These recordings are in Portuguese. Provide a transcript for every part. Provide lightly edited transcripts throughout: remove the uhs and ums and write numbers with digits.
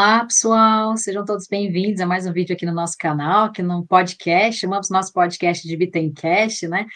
Olá, pessoal, sejam todos bem-vindos a mais um vídeo aqui no nosso canal, aqui no podcast, chamamos nosso podcast de Bitencast, né?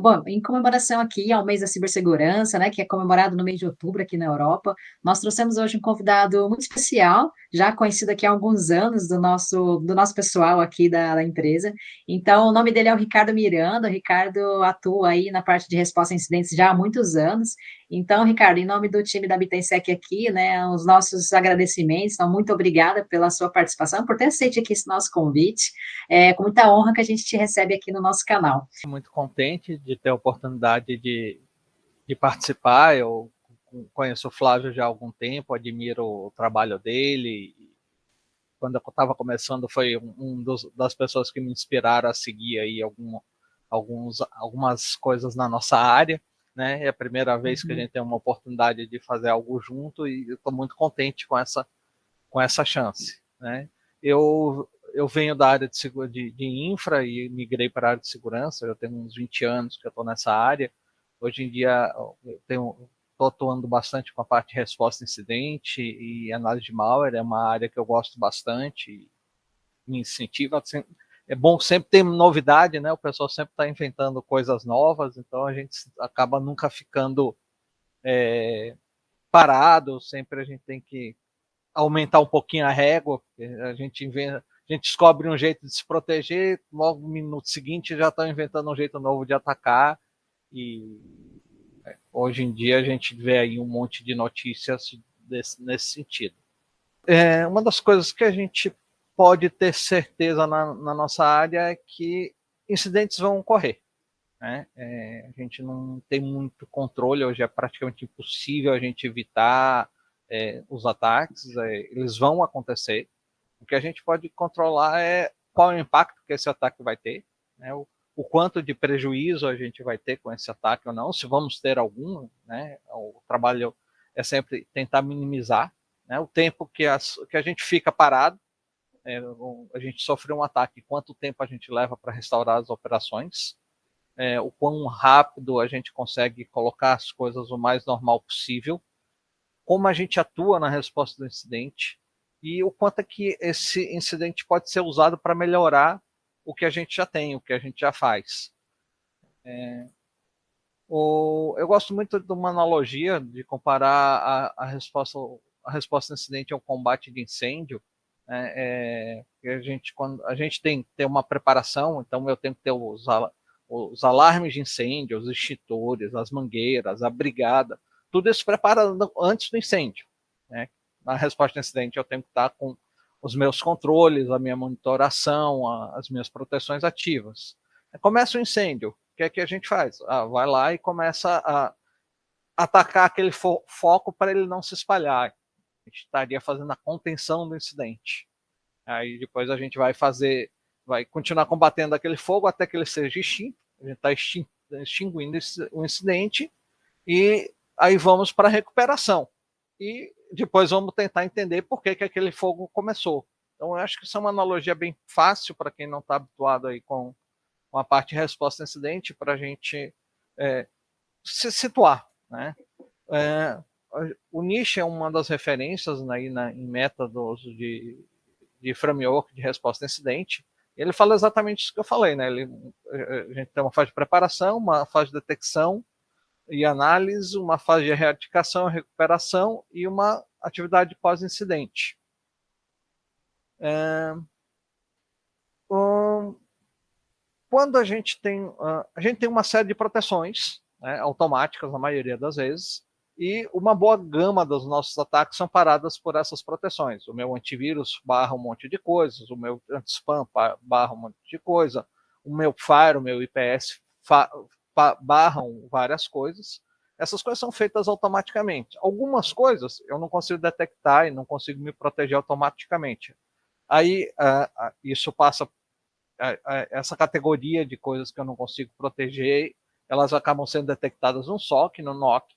Bom, em comemoração aqui ao mês da cibersegurança, né, que é comemorado no mês de outubro aqui na Europa, nós trouxemos hoje um convidado muito especial, já conhecido aqui há alguns anos do nosso pessoal aqui da empresa. Então, o nome dele é o Ricardo Miranda. O Ricardo atua aí na parte de resposta a incidentes já há muitos anos. Então, Ricardo, em nome do time da Bitensec aqui, né, os nossos agradecimentos, então, muito obrigada pela sua participação, por ter aceito aqui esse nosso convite. É com muita honra que a gente te recebe aqui no nosso canal. Muito contente de ter a oportunidade de participar. Eu conheço o Flávio já há algum tempo, admiro o trabalho dele. Quando eu estava começando, foi das pessoas que me inspiraram a seguir aí algumas coisas na nossa área. Né? É a primeira vez que a gente tem uma oportunidade de fazer algo junto e eu estou muito contente com essa chance. Né? Eu venho da área de infra e migrei para a área de segurança. Eu tenho uns 20 anos que eu estou nessa área. Hoje em dia estou atuando bastante com a parte de resposta a incidente e análise de malware. É uma área que eu gosto bastante e me incentiva. É bom sempre ter novidade, né? O pessoal sempre está inventando coisas novas, então a gente acaba nunca ficando parado. Sempre a gente tem que aumentar um pouquinho a régua, a gente descobre um jeito de se proteger, logo no minuto seguinte já estão inventando um jeito novo de atacar, e hoje em dia a gente vê aí um monte de notícias nesse sentido. Uma das coisas que a gente pode ter certeza na nossa área é que incidentes vão ocorrer. Né? A gente não tem muito controle, hoje é praticamente impossível a gente evitar os ataques, eles vão acontecer. O que a gente pode controlar é qual é o impacto que esse ataque vai ter, né? O quanto de prejuízo a gente vai ter com esse ataque ou não, se vamos ter algum. Né? O trabalho é sempre tentar minimizar, né? O tempo que a gente fica parado. A gente sofreu um ataque, quanto tempo a gente leva para restaurar as operações, o quão rápido a gente consegue colocar as coisas o mais normal possível, como a gente atua na resposta do incidente e o quanto é que esse incidente pode ser usado para melhorar o que a gente já tem, o que a gente já faz. Eu gosto muito de uma analogia de comparar a resposta ao incidente ao combate de incêndio. Quando a gente tem que ter uma preparação, então eu tenho que ter os alarmes de incêndio, os extintores, as mangueiras, a brigada, tudo isso preparado antes do incêndio. Né? Na resposta ao incidente eu tenho que estar com os meus controles, a minha monitoração, as minhas proteções ativas. Começa o incêndio, o que é que a gente faz? Vai lá e começa a atacar aquele foco para ele não se espalhar. A gente estaria fazendo a contenção do incidente. Aí depois a gente vai continuar combatendo aquele fogo até que ele seja extinto. A gente está extinguindo o incidente e aí vamos para a recuperação. E depois vamos tentar entender por que aquele fogo começou. Então eu acho que isso é uma analogia bem fácil para quem não está habituado aí com a parte de resposta a incidente, para a gente se situar. Né? O Niche é uma das referências em métodos de framework de resposta a incidente. Ele fala exatamente isso que eu falei. Né? A gente tem uma fase de preparação, uma fase de detecção e análise, uma fase de erradicação e recuperação e uma atividade pós-incidente. Quando a gente tem uma série de proteções, né, automáticas na maioria das vezes, e uma boa gama dos nossos ataques são paradas por essas proteções. O meu antivírus barra um monte de coisas, o meu anti-spam barra um monte de coisa, o meu Fire, o meu IPS barram várias coisas. Essas coisas são feitas automaticamente. Algumas coisas eu não consigo detectar e não consigo me proteger automaticamente. Aí isso passa, essa categoria de coisas que eu não consigo proteger, elas acabam sendo detectadas no SOC, no NOC.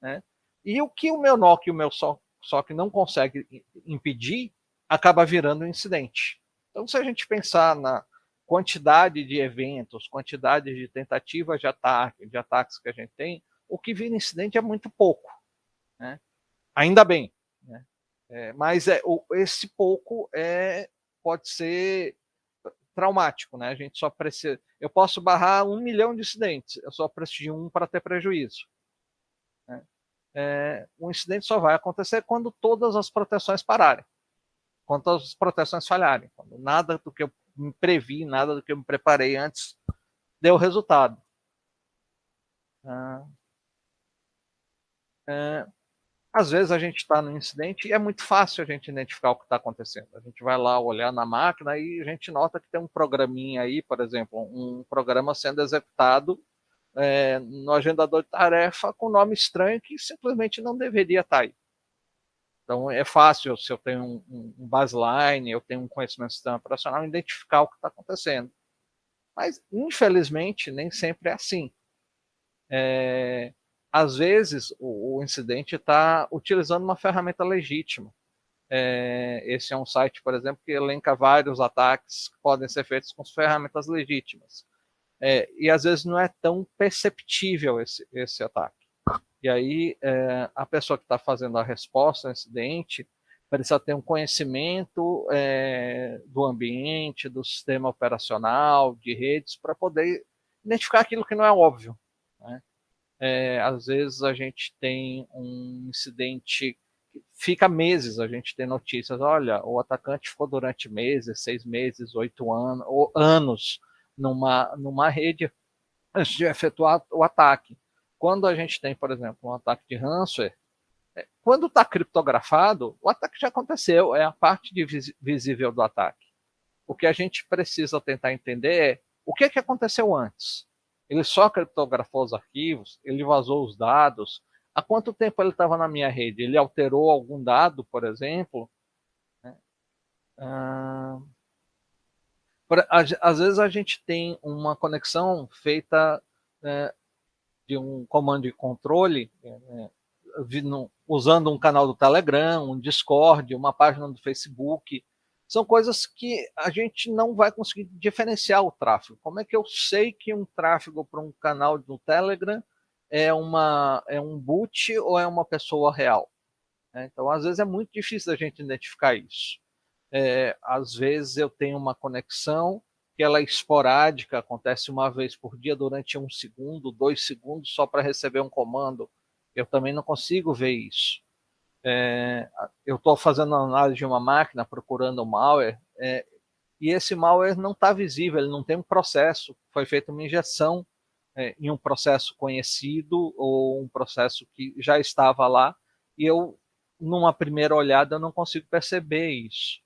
Né? E o que o meu NOC e o meu SOC não consegue impedir, acaba virando um incidente. Então, se a gente pensar na quantidade de eventos, quantidade de tentativas de ataques que a gente tem, o que vira incidente é muito pouco. Né? Ainda bem. Né? Mas esse pouco pode ser traumático, né? A gente só precisa. Eu posso barrar 1 milhão de incidentes, eu só preciso de um para ter prejuízo. Né? Um incidente só vai acontecer quando todas as proteções pararem, quando todas as proteções falharem, quando nada do que eu me previ, nada do que eu me preparei antes deu resultado. Às vezes a gente está no incidente e é muito fácil a gente identificar o que está acontecendo. A gente vai lá olhar na máquina e a gente nota que tem um programinha aí, por exemplo, um programa sendo executado no agendador de tarefa com nome estranho que simplesmente não deveria estar aí. Então é fácil, se eu tenho um baseline, eu tenho um conhecimento do sistema operacional, identificar o que está acontecendo. Mas, infelizmente, nem sempre é assim. Às vezes, o incidente está utilizando uma ferramenta legítima. Esse é um site, por exemplo, que elenca vários ataques que podem ser feitos com ferramentas legítimas. E às vezes não é tão perceptível esse ataque. E aí a pessoa que está fazendo a resposta ao incidente precisa ter um conhecimento do ambiente, do sistema operacional, de redes, para poder identificar aquilo que não é óbvio. Né? Às vezes a gente tem um incidente que fica meses, a gente tem notícias, olha, o atacante ficou durante meses, 6 meses, 8 anos, ou anos numa rede antes de efetuar o ataque. Quando a gente tem, por exemplo, um ataque de ransomware, quando está criptografado, o ataque já aconteceu, é a parte visível do ataque. O que a gente precisa tentar entender é o que aconteceu antes. Ele só criptografou os arquivos, ele vazou os dados, há quanto tempo ele estava na minha rede? Ele alterou algum dado, por exemplo? Às vezes a gente tem uma conexão feita de um comando de controle, usando um canal do Telegram, um Discord, uma página do Facebook. São coisas que a gente não vai conseguir diferenciar o tráfego. Como é que eu sei que um tráfego para um canal do Telegram é um boot ou é uma pessoa real? Então, às vezes é muito difícil a gente identificar isso. Às vezes eu tenho uma conexão que ela é esporádica, acontece uma vez por dia durante 1 segundo, 2 segundos, só para receber um comando. Eu também não consigo ver isso. Eu estou fazendo análise de uma máquina, procurando um malware, e esse malware não está visível, ele não tem um processo, foi feita uma injeção em um processo conhecido ou um processo que já estava lá, e eu, numa primeira olhada, eu não consigo perceber isso.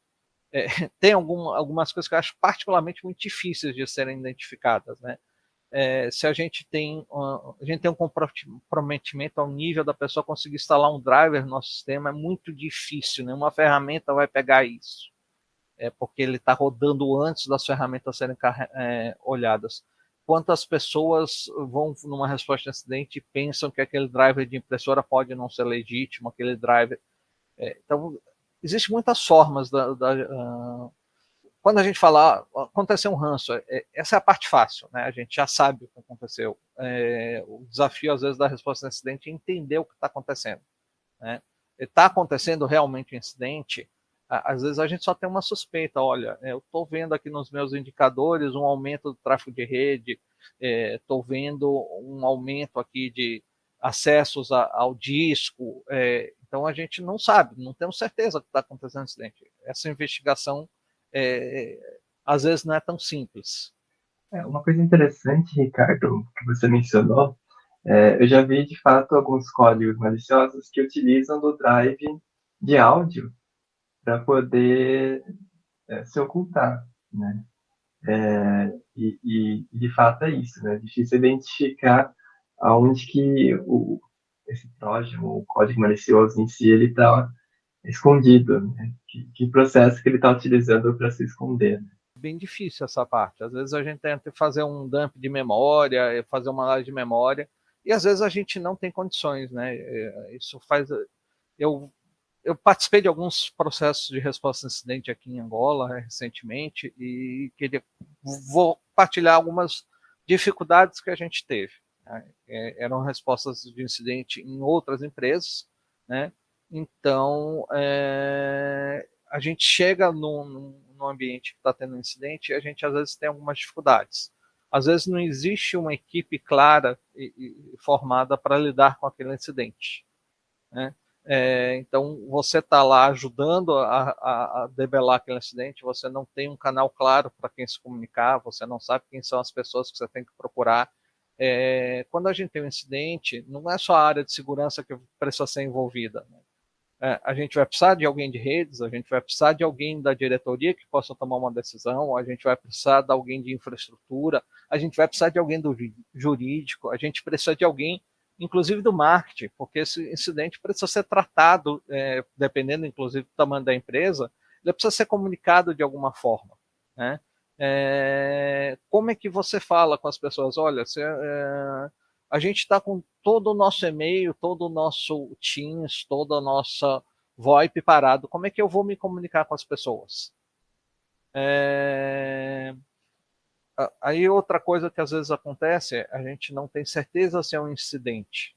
Tem algumas coisas que eu acho particularmente muito difíceis de serem identificadas, né? Se a gente tem um comprometimento ao nível da pessoa conseguir instalar um driver no nosso sistema, é muito difícil, nenhuma ferramenta vai pegar isso, porque ele está rodando antes das ferramentas serem olhadas. Quantas pessoas vão numa resposta de acidente e pensam que aquele driver de impressora pode não ser legítimo, aquele driver... Então, existem muitas formas quando a gente fala, aconteceu um ransomware, essa é a parte fácil, né? A gente já sabe o que aconteceu. O desafio, às vezes, da resposta ao incidente é entender o que está acontecendo. Né? Está acontecendo realmente um incidente? Às vezes a gente só tem uma suspeita, olha, eu estou vendo aqui nos meus indicadores um aumento do tráfego de rede, estou vendo um aumento aqui de acessos ao disco, então a gente não sabe, não temos certeza que está acontecendo um incidente. Essa investigação às vezes não é tão simples. Uma coisa interessante, Ricardo, que você mencionou, eu já vi de fato alguns códigos maliciosos que utilizam do drive de áudio para poder se ocultar, né? E de fato é isso, né? É difícil identificar aonde que esse trojan, o código malicioso em si, ele está escondido, né? Que processo que ele está utilizando para se esconder, né? Bem difícil essa parte. Às vezes a gente tenta fazer um dump de memória, fazer uma análise de memória, e às vezes a gente não tem condições, né? Isso faz... Eu participei de alguns processos de resposta a incidente aqui em Angola recentemente e vou partilhar algumas dificuldades que a gente teve. Né? Eram respostas de incidente em outras empresas, né? Então, a gente chega num ambiente que está tendo um incidente e a gente, às vezes, tem algumas dificuldades. Às vezes, não existe uma equipe clara e formada para lidar com aquele incidente, né? Então, você está lá ajudando a debelar aquele incidente, você não tem um canal claro para quem se comunicar, você não sabe quem são as pessoas que você tem que procurar. Quando a gente tem um incidente, não é só a área de segurança que precisa ser envolvida, né? A gente vai precisar de alguém de redes, a gente vai precisar de alguém da diretoria que possa tomar uma decisão, a gente vai precisar de alguém de infraestrutura, a gente vai precisar de alguém do jurídico, a gente precisa de alguém, inclusive do marketing, porque esse incidente precisa ser tratado, dependendo inclusive do tamanho da empresa, ele precisa ser comunicado de alguma forma, né? Como é que você fala com as pessoas? Olha, a gente está com todo o nosso e-mail, todo o nosso Teams, toda a nossa VoIP parado. Como é que eu vou me comunicar com as pessoas? Aí outra coisa que às vezes acontece, a gente não tem certeza se é um incidente.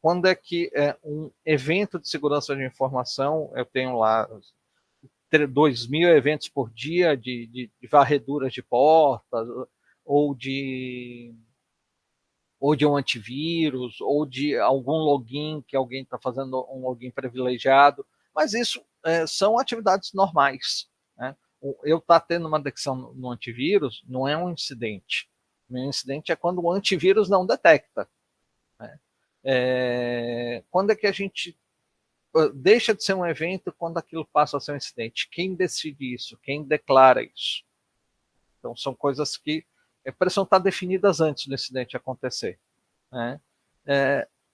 Quando é que é um evento de segurança de informação, eu tenho lá 2.000 eventos por dia de varreduras de portas, ou de um antivírus, ou de algum login que alguém está fazendo um login privilegiado, mas isso são atividades normais, né? Eu estar tendo uma detecção no antivírus não é um incidente. O incidente é quando o antivírus não detecta, né? Quando é que a gente deixa de ser um evento, quando aquilo passa a ser um incidente? Quem decide isso? Quem declara isso? Então, são coisas que precisam estar definidas antes do incidente acontecer, né?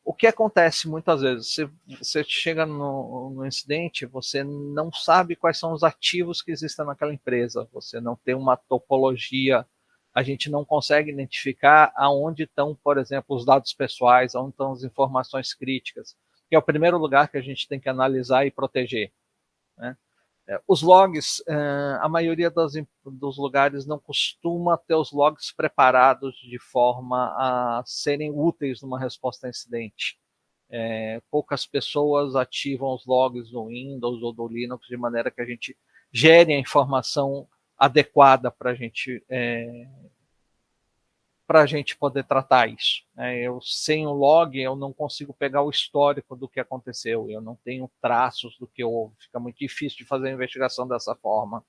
O que acontece muitas vezes, você chega no incidente, você não sabe quais são os ativos que existem naquela empresa, você não tem uma topologia, a gente não consegue identificar aonde estão, por exemplo, os dados pessoais, aonde estão as informações críticas, que é o primeiro lugar que a gente tem que analisar e proteger, né? Os logs, a maioria dos lugares não costuma ter os logs preparados de forma a serem úteis numa resposta a incidente. Poucas pessoas ativam os logs do Windows ou do Linux de maneira que a gente gere a informação adequada para a gente poder tratar isso. Eu, sem o log, eu não consigo pegar o histórico do que aconteceu, eu não tenho traços do que houve, fica muito difícil de fazer a investigação dessa forma.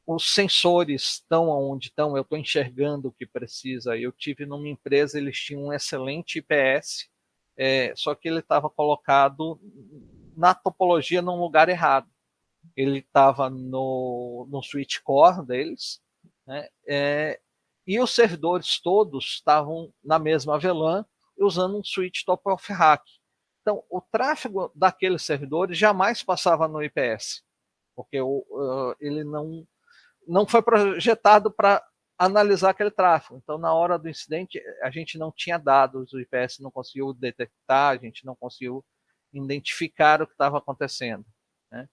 Os sensores estão onde estão, eu estou enxergando o que precisa. Eu tive numa empresa, eles tinham um excelente IPS, só que ele estava colocado na topologia num lugar errado. Ele estava no switch core deles, né? E os servidores todos estavam na mesma VLAN usando um switch top of rack. Então, o tráfego daqueles servidores jamais passava no IPS, porque ele não foi projetado para analisar aquele tráfego. Então, na hora do incidente, a gente não tinha dados, o IPS não conseguiu detectar, a gente não conseguiu identificar o que estava acontecendo, né?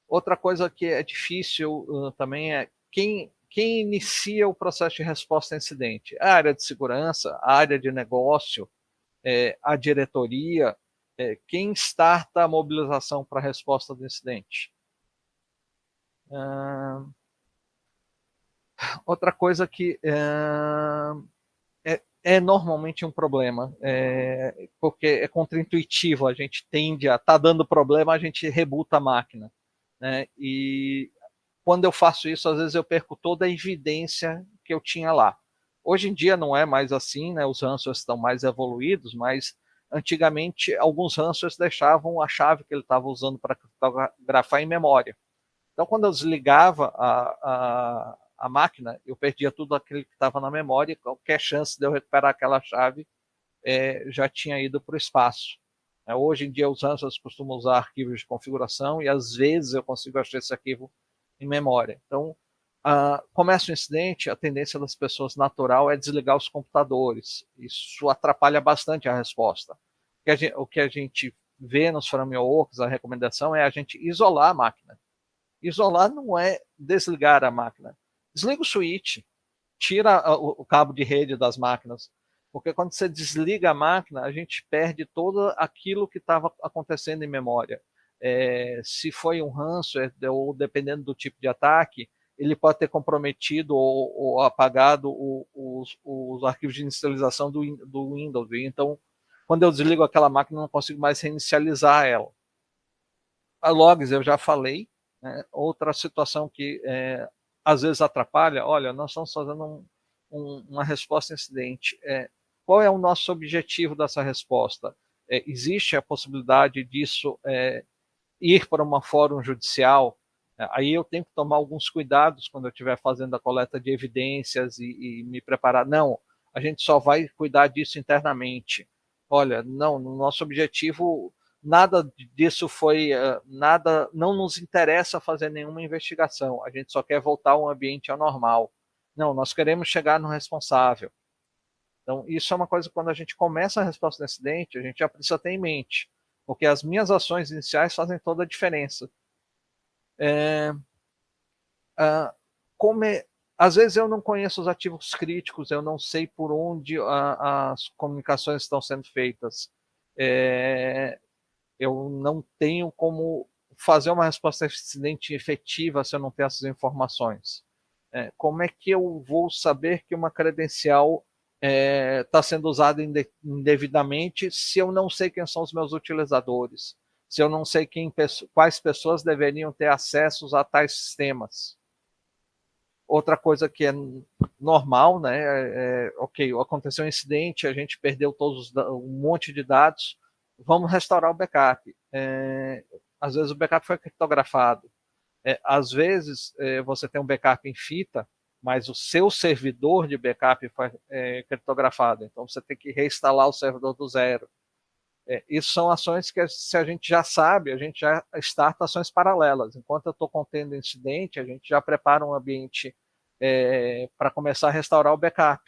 Outra coisa que é difícil também é quem inicia o processo de resposta a incidente. A área de segurança, a área de negócio, a diretoria, quem starta a mobilização para a resposta do incidente. Outra coisa que é normalmente um problema, porque é contraintuitivo, a gente tende a estar dando problema, a gente rebuta a máquina, né? E quando eu faço isso, às vezes eu perco toda a evidência que eu tinha lá. Hoje em dia não é mais assim, né? Os ransomwares estão mais evoluídos, mas antigamente alguns ransomwares deixavam a chave que ele estava usando para criptografar em memória. Então, quando eu desligava a máquina, eu perdia tudo aquilo que estava na memória, e qualquer chance de eu recuperar aquela chave já tinha ido para o espaço. Hoje em dia, os ransomwares costumam usar arquivos de configuração e, às vezes, eu consigo achar esse arquivo em memória. Então, começa o incidente, a tendência das pessoas natural é desligar os computadores. Isso atrapalha bastante a resposta. O que a gente vê nos frameworks, a recomendação é a gente isolar a máquina. Isolar não é desligar a máquina. Desliga o switch, tira o cabo de rede das máquinas, Porque quando você desliga a máquina, a gente perde todo aquilo que estava acontecendo em memória. Se foi um ransomware, ou dependendo do tipo de ataque, ele pode ter comprometido ou apagado os arquivos de inicialização do Windows. Então, quando eu desligo aquela máquina, eu não consigo mais reinicializar ela. A logs eu já falei, né? Outra situação que às vezes atrapalha, olha, nós estamos fazendo uma resposta a incidente. Qual é o nosso objetivo dessa resposta? Existe a possibilidade disso ir para uma fórum judicial? Aí eu tenho que tomar alguns cuidados quando eu estiver fazendo a coleta de evidências e me preparar. Não, a gente só vai cuidar disso internamente. Olha, não, no nosso objetivo nada disso foi, nada, não nos interessa fazer nenhuma investigação, a gente só quer voltar ao ambiente ao normal. Não, nós queremos chegar no responsável. Então, isso é uma coisa que quando a gente começa a resposta do incidente, a gente já precisa ter em mente, porque as minhas ações iniciais fazem toda a diferença. Às vezes eu não conheço os ativos críticos, eu não sei por onde as comunicações estão sendo feitas. Eu não tenho como fazer uma resposta a incidente efetiva se eu não tenho essas informações. Como é que eu vou saber que uma credencial está sendo usada indevidamente se eu não sei quem são os meus utilizadores? Se eu não sei quais pessoas deveriam ter acessos a tais sistemas? Outra coisa que é normal, né? Ok, aconteceu um incidente, a gente perdeu um monte de dados, vamos restaurar o backup. Às vezes o backup foi criptografado. Às vezes você tem um backup em fita, mas o seu servidor de backup foi criptografado. Então você tem que reinstalar o servidor do zero. Isso são ações que, se a gente já sabe, a gente já starta ações paralelas. Enquanto eu estou contendo incidente, a gente já prepara um ambiente para começar a restaurar o backup,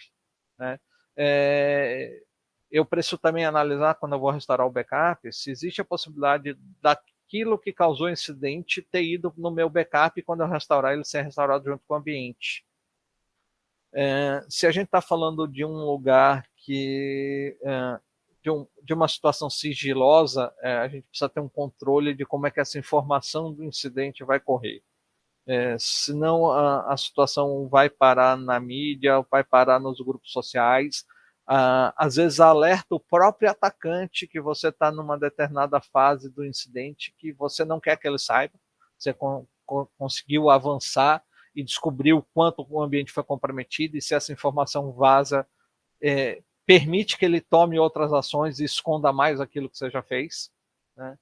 né? Eu preciso também analisar, quando eu vou restaurar o backup, se existe a possibilidade daquilo que causou o incidente ter ido no meu backup e quando eu restaurar ele ser restaurado junto com o ambiente. Se a gente está falando de um lugar que de uma situação sigilosa, a gente precisa ter um controle de como é que essa informação do incidente vai correr. Senão a situação vai parar na mídia, vai parar nos grupos sociais. Às vezes alerta o próprio atacante que você está numa determinada fase do incidente que você não quer que ele saiba. Você conseguiu avançar e descobrir o quanto o ambiente foi comprometido, e se essa informação vaza, permite que ele tome outras ações e esconda mais aquilo que você já fez, né?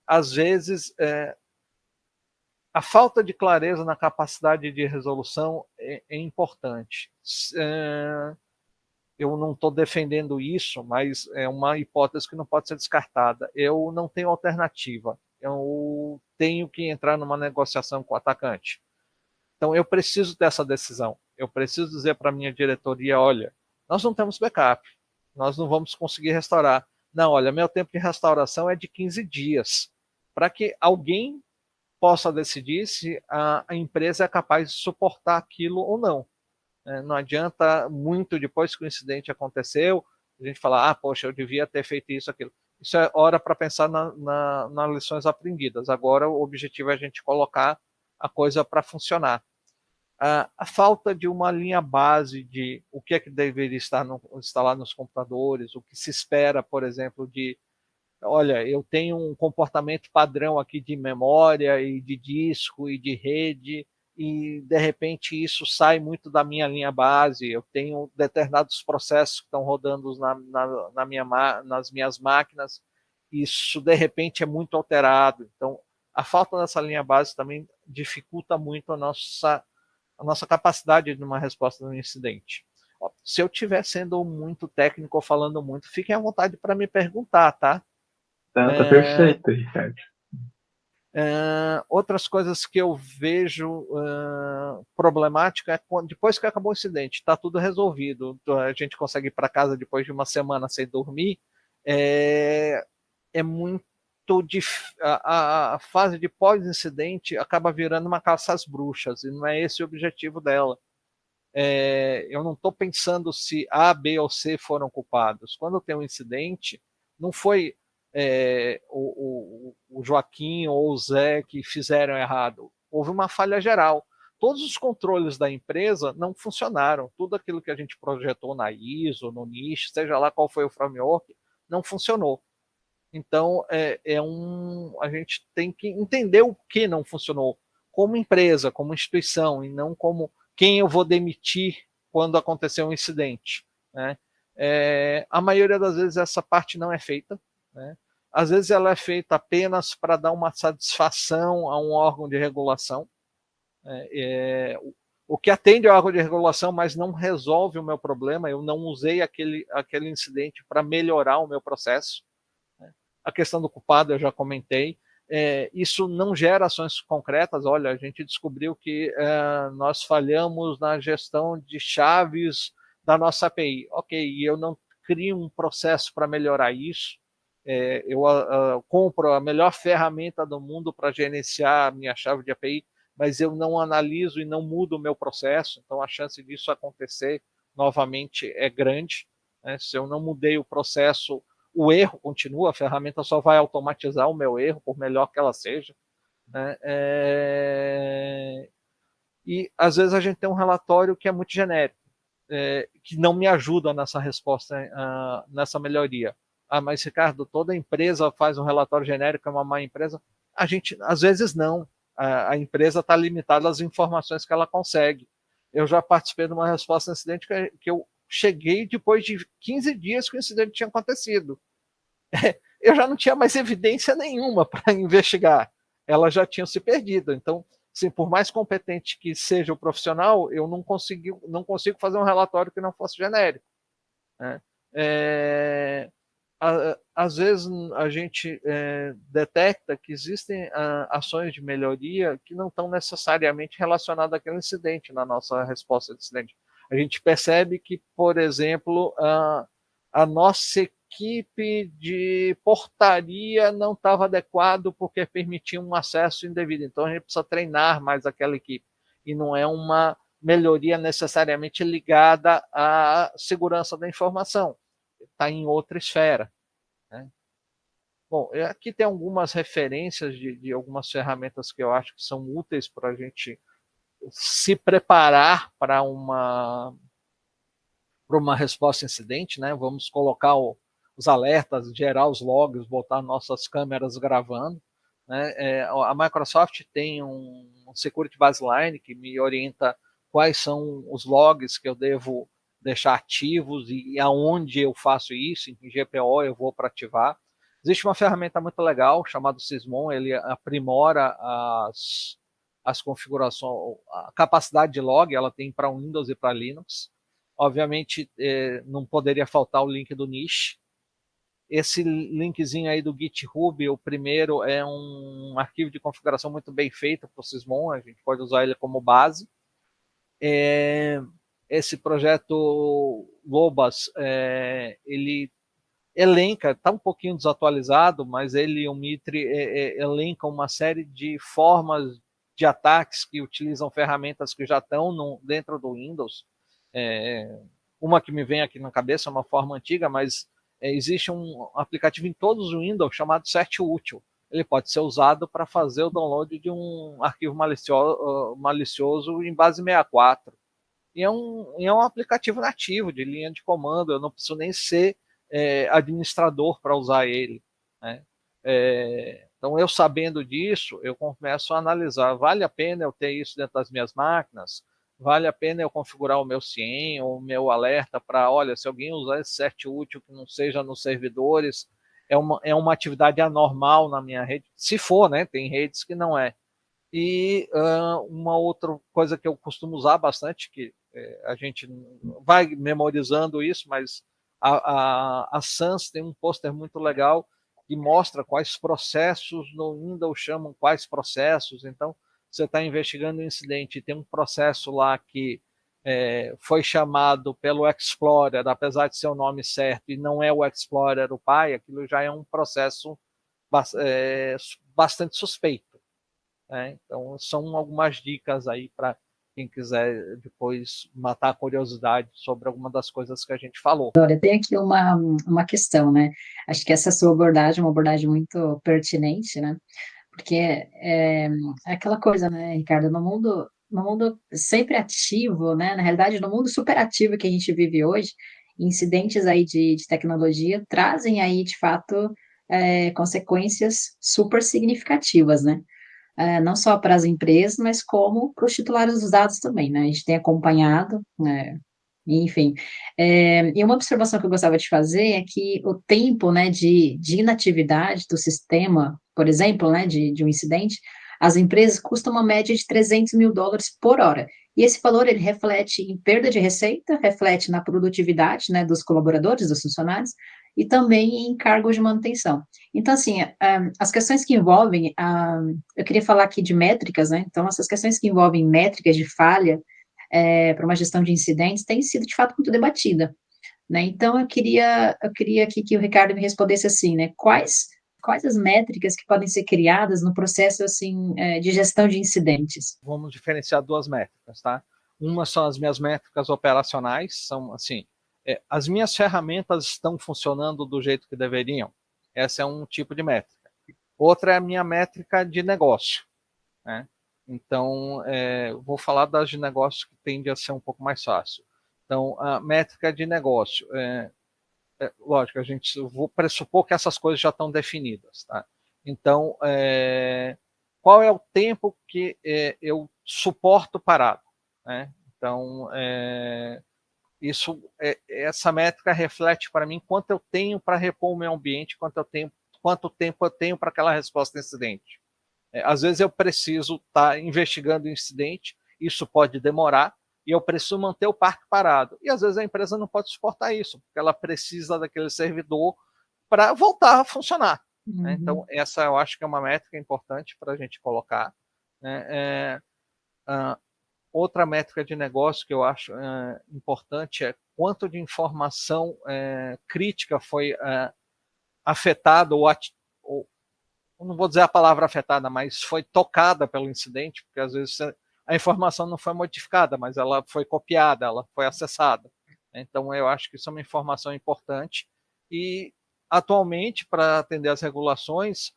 Às vezes, a falta de clareza na capacidade de resolução é importante. Eu não estou defendendo isso, mas é uma hipótese que não pode ser descartada. Eu não tenho alternativa. Eu tenho que entrar numa negociação com o atacante. Então, eu preciso dessa decisão. Eu preciso dizer para a minha diretoria, olha, nós não temos backup, nós não vamos conseguir restaurar. Não, olha, meu tempo de restauração é de 15 dias. Para que alguém possa decidir se a empresa é capaz de suportar aquilo ou não. Não adianta muito depois que o incidente aconteceu, a gente falar, poxa, eu devia ter feito isso, aquilo. Isso é hora para pensar nas lições aprendidas. Agora o objetivo é a gente colocar a coisa para funcionar. A falta de uma linha base de o que é que deveria estar instalado nos computadores, o que se espera, por exemplo, de, olha, eu tenho um comportamento padrão aqui de memória e de disco e de rede, e de repente isso sai muito da minha linha base. Eu tenho determinados processos que estão rodando nas minhas máquinas, e isso de repente é muito alterado. Então, a falta dessa linha base também dificulta muito a nossa capacidade de uma resposta no incidente. Se eu estiver sendo muito técnico ou falando muito, fiquem à vontade para me perguntar, tá? Tá perfeito, Ricardo. Outras coisas que eu vejo problemática é quando, depois que acabou o incidente, está tudo resolvido, a gente consegue ir para casa depois de uma semana sem dormir, é muito a fase de pós-incidente acaba virando uma caça às bruxas, e não é esse o objetivo dela. eu não estou pensando se A, B ou C foram culpados. Quando tem um incidente, não foi o Joaquim ou o Zé que fizeram errado. Houve uma falha geral. Todos os controles da empresa não funcionaram. Tudo aquilo que a gente projetou na ISO, no NIST, seja lá qual foi o framework, não funcionou. Então, a gente tem que entender o que não funcionou como empresa, como instituição, e não como quem eu vou demitir quando acontecer um incidente. Né? A maioria das vezes essa parte não é feita. Né? Às vezes ela é feita apenas para dar uma satisfação a um órgão de regulação. O que atende ao órgão de regulação, mas não resolve o meu problema. Eu não usei aquele incidente para melhorar o meu processo. A questão do culpado eu já comentei. Isso não gera ações concretas. Olha, a gente descobriu que nós falhamos na gestão de chaves da nossa API. Ok, e eu não crio um processo para melhorar isso. Eu compro a melhor ferramenta do mundo para gerenciar a minha chave de API, mas eu não analiso e não mudo o meu processo. Então, a chance disso acontecer novamente é grande. Né? Se eu não mudei o processo, o erro continua, a ferramenta só vai automatizar o meu erro, por melhor que ela seja. Né? E, às vezes, a gente tem um relatório que é muito genérico, que não me ajuda nessa resposta, nessa melhoria. Mas, Ricardo, toda empresa faz um relatório genérico, é uma má empresa? A gente, às vezes, não. A empresa está limitada às informações que ela consegue. Eu já participei de uma resposta a incidente que eu cheguei depois de 15 dias que o incidente tinha acontecido. Eu já não tinha mais evidência nenhuma para investigar. Elas já tinham se perdido. Então, assim, por mais competente que seja o profissional, eu não consigo fazer um relatório que não fosse genérico. Né? Às vezes a gente detecta que existem ações de melhoria que não estão necessariamente relacionadas àquele incidente na nossa resposta ao incidente. A gente percebe que, por exemplo, a nossa equipe de portaria não estava adequado porque permitia um acesso indevido. Então, a gente precisa treinar mais aquela equipe. E não é uma melhoria necessariamente ligada à segurança da informação. Está em outra esfera. Né? Bom, aqui tem algumas referências de algumas ferramentas que eu acho que são úteis para a gente se preparar para uma resposta a incidente. Né? Vamos colocar os alertas, gerar os logs, botar nossas câmeras gravando. Né? A Microsoft tem um Security Baseline que me orienta quais são os logs que eu devo deixar ativos e aonde eu faço isso, em GPO eu vou para ativar. Existe uma ferramenta muito legal chamada Sysmon, ele aprimora as configurações, a capacidade de log, ela tem para Windows e para Linux. Obviamente, não poderia faltar o link do NIST. Esse linkzinho aí do GitHub, o primeiro é um arquivo de configuração muito bem feito para o Sysmon, a gente pode usar ele como base. Esse projeto Lobas, ele elenca, está um pouquinho desatualizado, mas ele e o Mitre elencam uma série de formas de ataques que utilizam ferramentas que já estão dentro do Windows. Uma que me vem aqui na cabeça é uma forma antiga, mas existe um aplicativo em todos os Windows chamado CertÚtil. Ele pode ser usado para fazer o download de um arquivo malicioso em base 64. E é um aplicativo nativo, de linha de comando, eu não preciso nem ser administrador para usar ele. Né? Então, eu sabendo disso, eu começo a analisar, vale a pena eu ter isso dentro das minhas máquinas? Vale a pena eu configurar o meu CIEM ou o meu alerta para, olha, se alguém usar esse CertÚtil que não seja nos servidores, é uma atividade anormal na minha rede? Se for, né? Tem redes que não é. E uma outra coisa que eu costumo usar bastante, que a gente vai memorizando isso, mas a SANS tem um pôster muito legal que mostra quais processos no Windows chamam quais processos. Então, você está investigando um incidente e tem um processo lá que foi chamado pelo Explorer, apesar de ser o nome certo, e não é o Explorer o pai, aquilo já é um processo bastante suspeito. Então, são algumas dicas aí para quem quiser depois matar a curiosidade sobre alguma das coisas que a gente falou. Olha, tem aqui uma questão, né? Acho que essa sua abordagem é uma abordagem muito pertinente, né? Porque é aquela coisa, né, Ricardo, no mundo sempre ativo, né, na realidade, no mundo superativo que a gente vive hoje, incidentes aí de tecnologia trazem aí, de fato, consequências super significativas, né? Não só para as empresas, mas como para os titulares dos dados também, né? A gente tem acompanhado, né, enfim. E uma observação que eu gostava de fazer é que o tempo, né, de inatividade do sistema, por exemplo, né, de um incidente, as empresas custam uma média de US$ 300.000 por hora. E esse valor, ele reflete em perda de receita, reflete na produtividade, né, dos colaboradores, dos funcionários, e também em cargos de manutenção. Então, assim, as questões que envolvem, eu queria falar aqui de métricas, né, então essas questões que envolvem métricas de falha, para uma gestão de incidentes, tem sido, de fato, muito debatida, né? Então, eu queria aqui que o Ricardo me respondesse assim, né? Quais as métricas que podem ser criadas no processo, assim, de gestão de incidentes? Vamos diferenciar duas métricas, tá? Uma são as minhas métricas operacionais, são assim, as minhas ferramentas estão funcionando do jeito que deveriam. Essa é um tipo de métrica. Outra é a minha métrica de negócio, né? Então, vou falar das de negócio que tende a ser um pouco mais fácil. Então, a métrica de negócio, lógico, vou pressupor que essas coisas já estão definidas, tá? Então, qual é o tempo que eu suporto parado, né? Então, essa métrica reflete para mim quanto eu tenho para repor o meu ambiente, quanto tempo eu tenho para aquela resposta a incidente. Às vezes eu preciso estar investigando o incidente, isso pode demorar, e eu preciso manter o parque parado. E às vezes a empresa não pode suportar isso, porque ela precisa daquele servidor para voltar a funcionar. Né? Então, essa eu acho que é uma métrica importante para a gente colocar. Né? Outra métrica de negócio que eu acho importante é quanto de informação crítica foi afetada ou não vou dizer a palavra afetada, mas foi tocada pelo incidente, porque às vezes a informação não foi modificada, mas ela foi copiada, ela foi acessada. Então, eu acho que isso é uma informação importante. E, atualmente, para atender às regulações,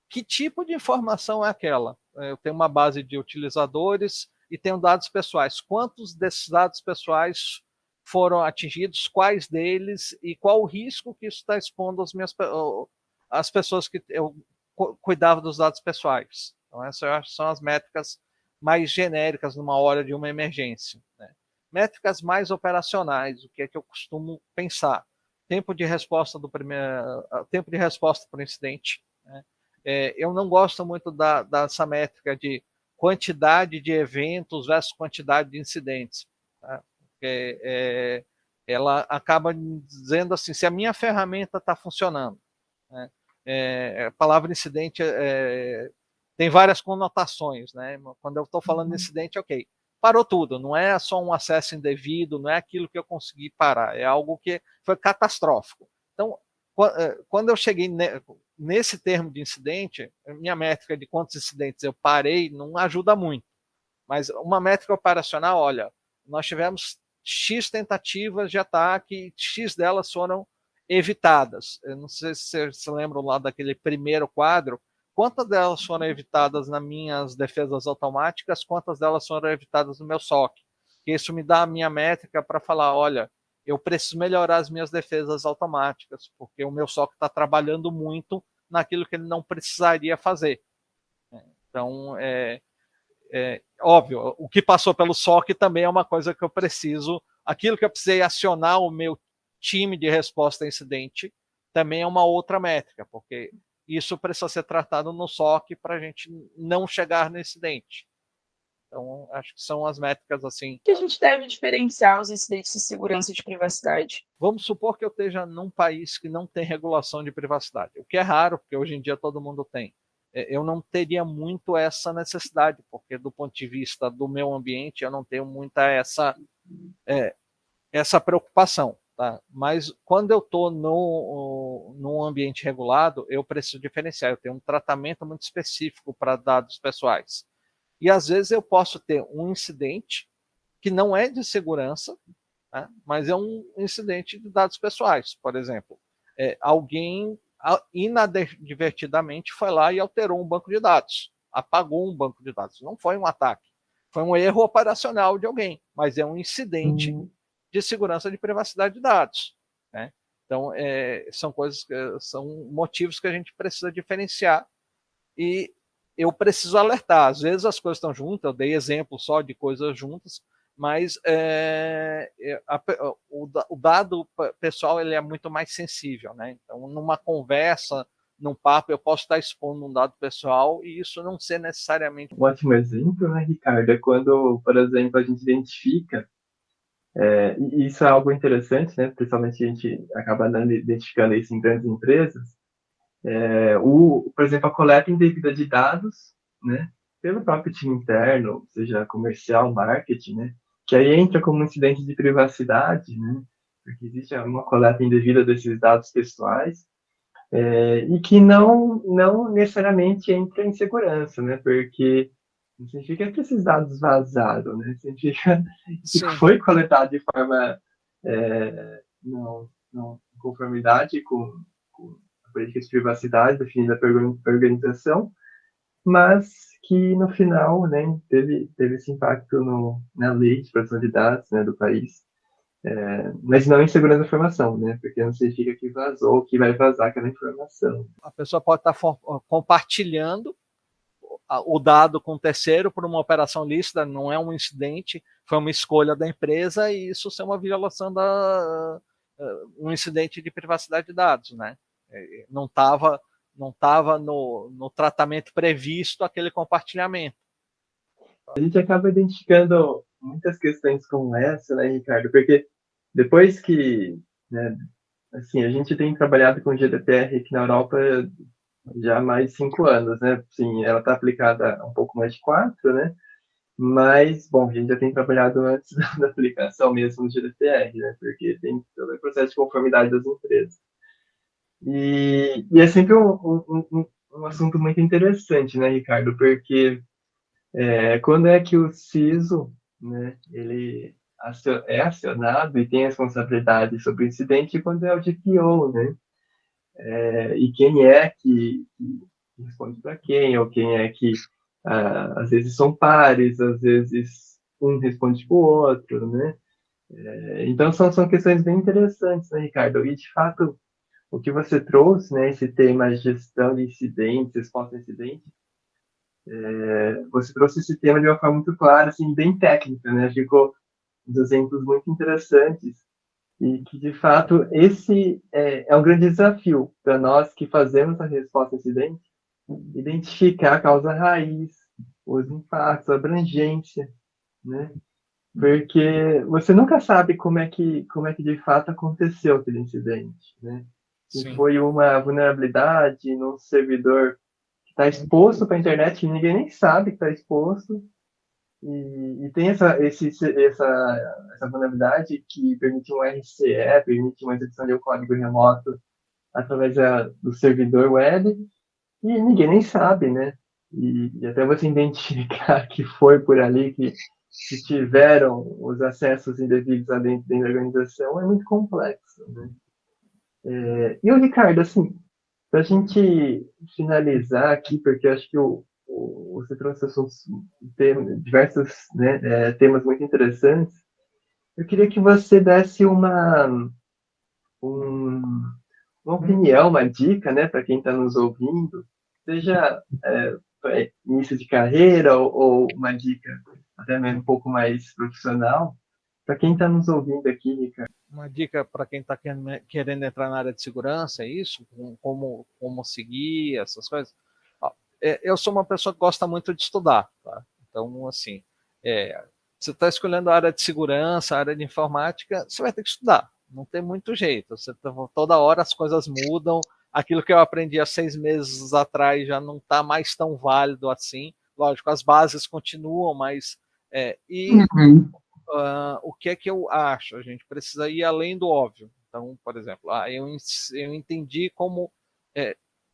que tipo de informação é aquela? Eu tenho uma base de utilizadores e tenho dados pessoais. Quantos desses dados pessoais foram atingidos, quais deles e qual o risco que isso está expondo às pessoas que eu cuidava dos dados pessoais. Então, essas eu acho que são as métricas mais genéricas numa hora de uma emergência. Né? Métricas mais operacionais, o que é que eu costumo pensar? Tempo de resposta tempo de resposta para o incidente. Né? Eu não gosto muito dessa métrica de quantidade de eventos versus quantidade de incidentes. Tá? Porque, ela acaba dizendo assim, se a minha ferramenta está funcionando, né? A palavra incidente tem várias conotações, né? Quando eu estou falando de incidente, ok, parou tudo, não é só um acesso indevido, não é aquilo que eu consegui parar, é algo que foi catastrófico. Então, quando eu cheguei nesse termo de incidente, minha métrica de quantos incidentes eu parei não ajuda muito, mas uma métrica operacional, olha, nós tivemos X tentativas de ataque, X delas foram evitadas. Eu não sei se vocês se lembram lá daquele primeiro quadro, quantas delas foram evitadas nas minhas defesas automáticas, quantas delas foram evitadas no meu SOC. Isso me dá a minha métrica para falar, olha, eu preciso melhorar as minhas defesas automáticas, porque o meu SOC está trabalhando muito naquilo que ele não precisaria fazer. Então, óbvio, o que passou pelo SOC também é uma coisa que eu preciso, aquilo que eu precisei acionar o meu time de resposta a incidente também é uma outra métrica, porque isso precisa ser tratado no SOC para a gente não chegar no incidente. Então, acho que são as métricas assim. Que a gente deve diferenciar os incidentes de segurança e de privacidade? Vamos supor que eu esteja num país que não tem regulação de privacidade, o que é raro, porque hoje em dia todo mundo tem. Eu não teria muito essa necessidade, porque do ponto de vista do meu ambiente, eu não tenho muita essa preocupação. Tá? Mas quando eu estou num ambiente regulado, eu preciso diferenciar, eu tenho um tratamento muito específico para dados pessoais. E às vezes eu posso ter um incidente que não é de segurança, né, mas é um incidente de dados pessoais. Por exemplo, alguém inadvertidamente foi lá e alterou um banco de dados, apagou um banco de dados. Não foi um ataque, foi um erro operacional de alguém, mas é um incidente de segurança de privacidade de dados, né? Então, são coisas, são motivos que a gente precisa diferenciar e eu preciso alertar. Às vezes as coisas estão juntas, eu dei exemplo só de coisas juntas, mas o dado pessoal ele é muito mais sensível, né? Então, numa conversa, num papo, eu posso estar expondo um dado pessoal e isso não ser necessariamente... Um ótimo exemplo, né, Ricardo, é quando, por exemplo, a gente identifica, e isso é algo interessante, né, principalmente a gente acaba identificando isso em grandes empresas, por exemplo, a coleta indevida de dados, né, pelo próprio time interno, seja comercial, marketing, né, que aí entra como um incidente de privacidade, né, porque existe uma coleta indevida desses dados pessoais, e que não necessariamente entra em segurança, né, porque não significa que esses dados vazaram, né, significa que Sim. foi coletado de forma não em conformidade com a política de privacidade definida pela organização, mas que no final, né, teve esse impacto na lei de proteção de dados, né, do país, mas não em segurança da informação, né, porque não significa que vazou, que vai vazar aquela informação. A pessoa pode estar compartilhando o dado com o terceiro por uma operação lícita, não é um incidente, foi uma escolha da empresa e isso é uma violação um incidente de privacidade de dados, né? Não estava no tratamento previsto aquele compartilhamento. A gente acaba identificando muitas questões como essa, né, Ricardo? Porque depois que, né, assim, a gente tem trabalhado com GDPR aqui na Europa já há mais de 5 anos, né? Sim, ela está aplicada há um pouco mais de 4, né? Mas, bom, a gente já tem trabalhado antes da aplicação mesmo do GDPR, né? Porque tem todo o processo de conformidade das empresas. E é sempre um assunto muito interessante, né, Ricardo? Porque quando é que o CISO, né, ele é acionado e tem responsabilidade sobre o incidente e quando é o DPO, né? E quem é que responde para quem, ou quem é que, às vezes são pares, às vezes um responde para o outro, né? Então são questões bem interessantes, né, Ricardo? E de fato, o que você trouxe, né, esse tema gestão de incidentes, resposta a incidentes, você trouxe esse tema de uma forma muito clara, assim, bem técnica, né? Ficou uns exemplos muito interessantes e que, de fato, esse é um grande desafio para nós que fazemos a resposta a incidente, identificar a causa raiz, os impactos, a abrangência, né? Porque você nunca sabe como é que de fato aconteceu aquele incidente, né? Se foi uma vulnerabilidade num servidor que está exposto para a internet, e ninguém nem sabe que está exposto, e tem essa vulnerabilidade que permite um RCE, permite uma execução de um código remoto através do servidor web, e ninguém nem sabe, né? E até você identificar que foi por ali que tiveram os acessos indevidos lá dentro da organização é muito complexo, né? E o Ricardo, assim, para a gente finalizar aqui, porque eu acho que você trouxe assuntos, diversos, né, temas muito interessantes, eu queria que você desse uma opinião, uma dica, né, para quem está nos ouvindo, seja início de carreira ou uma dica até mesmo um pouco mais profissional, para quem está nos ouvindo aqui, Ricardo. Uma dica para quem está querendo entrar na área de segurança, é isso? Como seguir, essas coisas? Eu sou uma pessoa que gosta muito de estudar, tá? Então, assim, você está escolhendo a área de segurança, a área de informática, você vai ter que estudar, não tem muito jeito. Toda hora as coisas mudam, aquilo que eu aprendi há 6 meses atrás já não está mais tão válido assim. Lógico, as bases continuam, mas... o que é que eu acho? A gente precisa ir além do óbvio. Então, por exemplo, eu entendi como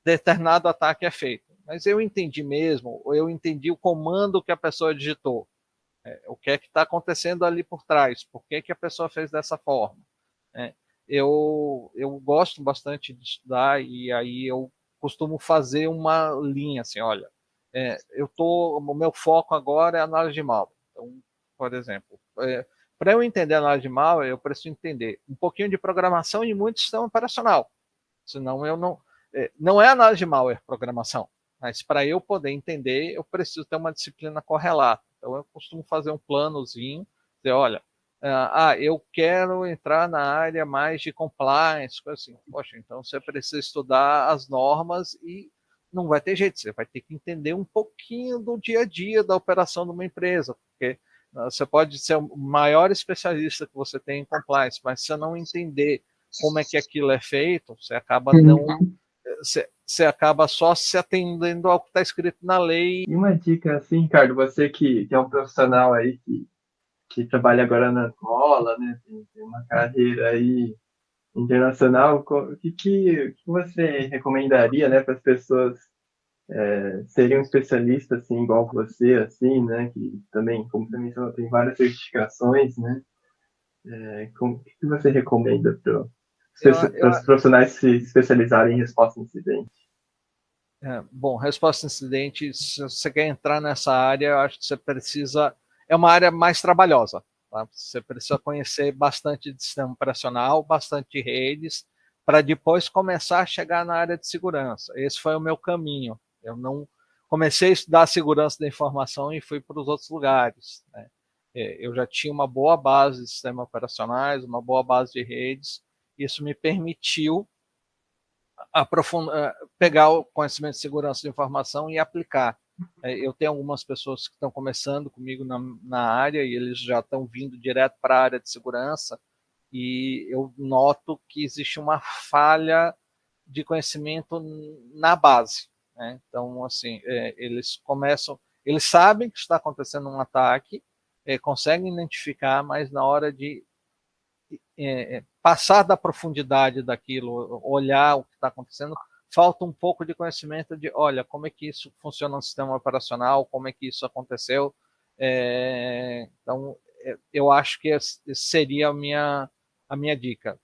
determinado ataque é feito. mas eu entendi mesmo, ou eu entendi o comando que a pessoa digitou, o que é que está acontecendo ali por trás, por que que a pessoa fez dessa forma, né? Eu gosto bastante de estudar e aí eu costumo fazer uma linha assim, olha, o meu foco agora é análise de malware. Então, por exemplo, para eu entender análise de malware, eu preciso entender um pouquinho de programação e muito sistema operacional. Senão eu não é análise de malware programação, mas para eu poder entender, eu preciso ter uma disciplina correlata. Então eu costumo fazer um planozinho, dizer, olha, eu quero entrar na área mais de compliance, coisa assim. Poxa, então você precisa estudar as normas e não vai ter jeito, você vai ter que entender um pouquinho do dia a dia da operação de uma empresa, porque você pode ser o maior especialista que você tem em compliance, mas se você não entender como é que aquilo é feito, você acaba você acaba só se atendendo ao que está escrito na lei. E uma dica assim, Ricardo, você que é um profissional aí que trabalha agora na Angola, né, tem uma carreira aí internacional, o que você recomendaria, né, para as pessoas serem um especialista assim igual você, assim, né, que também, como você mencionou, tem várias certificações, né? O que você recomenda para os profissionais se especializarem em resposta a incidente? Bom, resposta a incidente, se você quer entrar nessa área, eu acho que você precisa. É uma área mais trabalhosa. Tá? Você precisa conhecer bastante de sistema operacional, bastante de redes, para depois começar a chegar na área de segurança. Esse foi o meu caminho. Eu não comecei a estudar segurança da informação e fui para os outros lugares, né? Eu já tinha uma boa base de sistemas operacionais, uma boa base de redes. Isso me permitiu pegar o conhecimento de segurança de informação e aplicar. Eu tenho algumas pessoas que estão começando comigo na área e eles já estão vindo direto para a área de segurança e eu noto que existe uma falha de conhecimento na base, né? Então, assim, eles sabem que está acontecendo um ataque, conseguem identificar, mas na hora de passar da profundidade daquilo, olhar o que está acontecendo, falta um pouco de conhecimento de, olha, como é que isso funciona no sistema operacional, como é que isso aconteceu. Então, eu acho que essa seria a minha dica.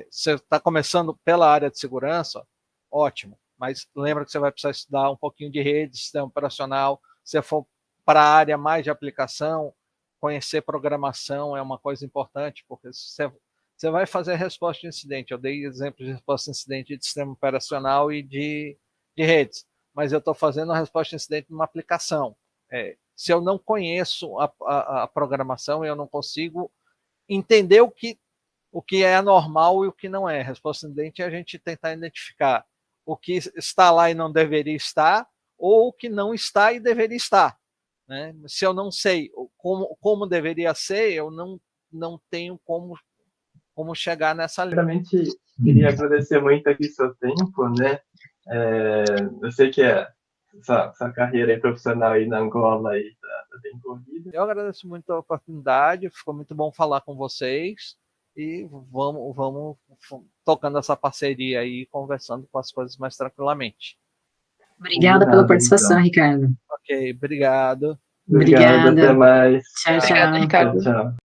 Você está começando pela área de segurança, ótimo, mas lembra que você vai precisar estudar um pouquinho de rede, sistema operacional. Se você for para a área mais de aplicação, conhecer programação é uma coisa importante, porque você vai fazer resposta de incidente. Eu dei exemplos de resposta de incidente de sistema operacional e de redes, mas eu estou fazendo a resposta de incidente numa aplicação. Se eu não conheço a programação, eu não consigo entender o que é normal e o que não é. Resposta de incidente é a gente tentar identificar o que está lá e não deveria estar, ou o que não está e deveria estar, né? Se eu não sei como deveria ser, eu não tenho como chegar nessa linha. Primeiramente, queria agradecer muito aqui o seu tempo, né? Eu sei que essa carreira aí profissional aí na Angola aí tá bem corrida. Eu agradeço muito a oportunidade, ficou muito bom falar com vocês e vamos tocando essa parceria aí, conversando com as coisas mais tranquilamente. Obrigada pela participação, então. Ricardo. Ok, obrigado. Obrigado, até mais. Tchau, tchau. Obrigada, Ricardo. Tchau.